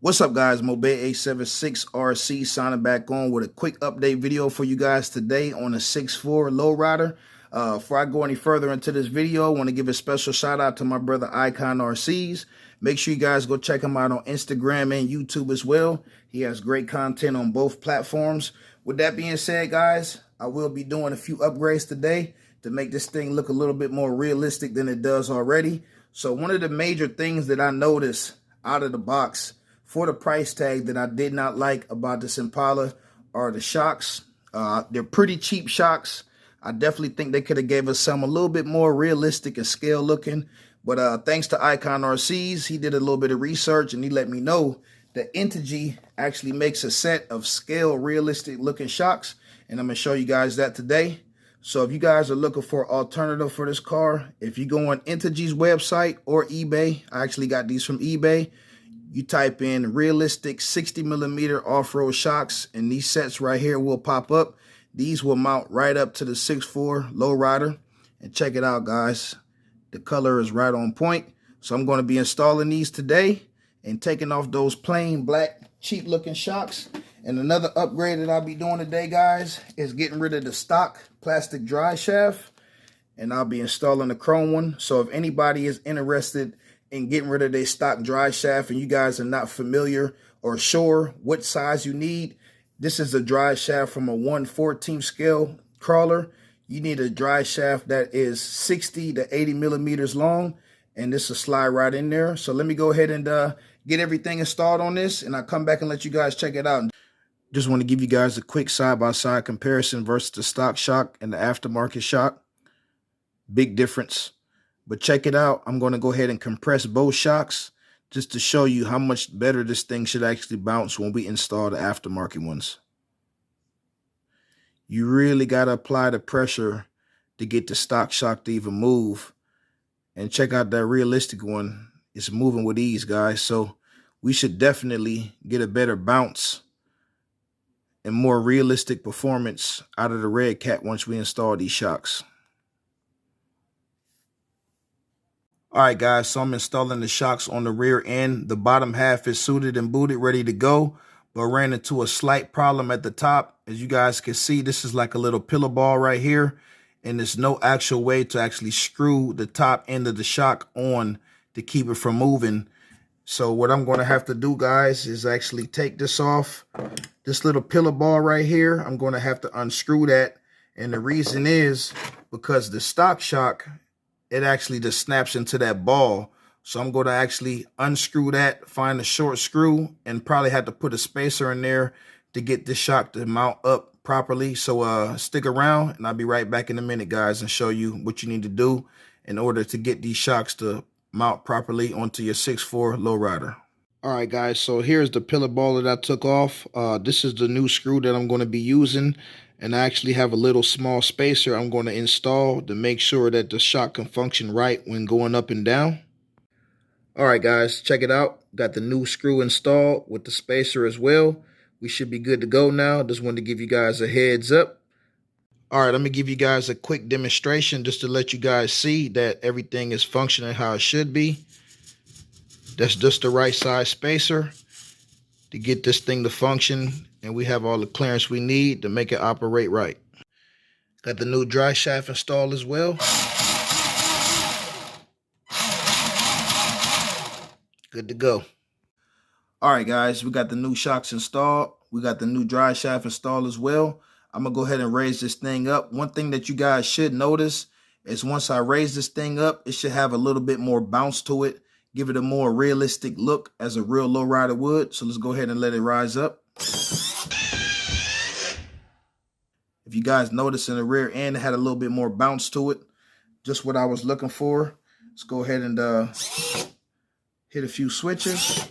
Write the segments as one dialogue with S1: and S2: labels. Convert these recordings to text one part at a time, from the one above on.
S1: What's up, guys? Mobe876RC signing back on with a quick update video for you guys today on a 6'4 Lowrider. Before I go any further into this video, I want to give a special shout out to my brother Icon RCs. Make sure you guys go check him out on Instagram and YouTube as well. He has great content on both platforms. With that being said, guys, I will be doing a few upgrades today to make this thing look a little bit more realistic than it does already. So one of the major things that I noticed out of the box for the price tag that I did not like about this Impala are the shocks. They're pretty cheap shocks. I definitely think they could have gave us some a little bit more realistic and scale looking. But thanks to Icon RCs, he did a little bit of research and he let me know that Integy actually makes a set of scale realistic looking shocks. And I'm going to show you guys that today. So if you guys are looking for an alternative for this car, if you go on Integy's website or eBay, I actually got these from eBay. You type in realistic 60mm off-road shocks and these sets right here will pop up. These will mount right up to the 6'4 Lowrider. And check it out, guys. The color is right on point. So I'm going to be installing these today and taking off those plain black cheap looking shocks. And another upgrade that I'll be doing today, guys, is getting rid of the stock plastic dry shaft. And I'll be installing the chrome one. So if anybody is interested in getting rid of their stock dry shaft and you guys are not familiar or sure what size you need, this is a dry shaft from a 1/14 scale crawler. You need a dry shaft that is 60 to 80 millimeters long, and this will slide right in there. So let me go ahead and get everything installed on this, and I'll come back and let you guys check it out. Just want to give you guys a quick side-by-side comparison versus the stock shock and the aftermarket shock. Big difference. But check it out. I'm going to go ahead and compress both shocks just to show you how much better this thing should actually bounce when we install the aftermarket ones. You really got to apply the pressure to get the stock shock to even move. And check out that realistic one. It's moving with ease, guys. So we should definitely get a better bounce and more realistic performance out of the Red Cat once we install these shocks. All right, guys, so I'm installing the shocks on the rear end. The bottom half is suited and booted, ready to go, but ran into a slight problem at the top. As you guys can see, this is like a little pillow ball right here, and there's no actual way to actually screw the top end of the shock on to keep it from moving. So what I'm going to have to do, guys, is actually take this off. This little pillow ball right here, I'm going to have to unscrew that, and the reason is because the stock shock, it actually just snaps into that ball. So I'm going to actually unscrew that, find a short screw, and probably have to put a spacer in there to get this shock to mount up properly. So stick around and I'll be right back in a minute, guys, and show you what you need to do in order to get these shocks to mount properly onto your 6'4 Lowrider. All right, guys, so here's the pillow ball that I took off. This is the new screw that I'm going to be using. And I actually have a little small spacer I'm going to install to make sure that the shock can function right when going up and down. All right, guys, check it out. Got the new screw installed with the spacer as well. We should be good to go now. Just wanted to give you guys a heads up. All right, let me give you guys a quick demonstration just to let you guys see that everything is functioning how it should be. That's just the right size spacer to get this thing to function, and we have all the clearance we need to make it operate right. Got the new dry shaft installed as well. Good to go. All right, guys, we got the new shocks installed. We got the new dry shaft installed as well. I'm going to go ahead and raise this thing up. One thing that you guys should notice is once I raise this thing up, it should have a little bit more bounce to it. Give it a more realistic look as a real Lowrider would. So let's go ahead and let it rise up. If you guys notice in the rear end, it had a little bit more bounce to it. Just what I was looking for. Let's go ahead and hit a few switches.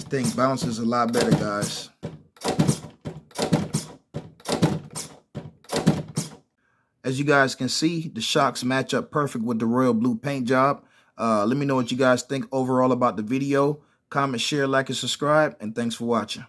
S1: Thing bounces a lot better, guys. As you guys can see, the shocks match up perfect with the royal blue paint job. Let me know what you guys think overall about the video. Comment, share, like, and subscribe, and thanks for watching.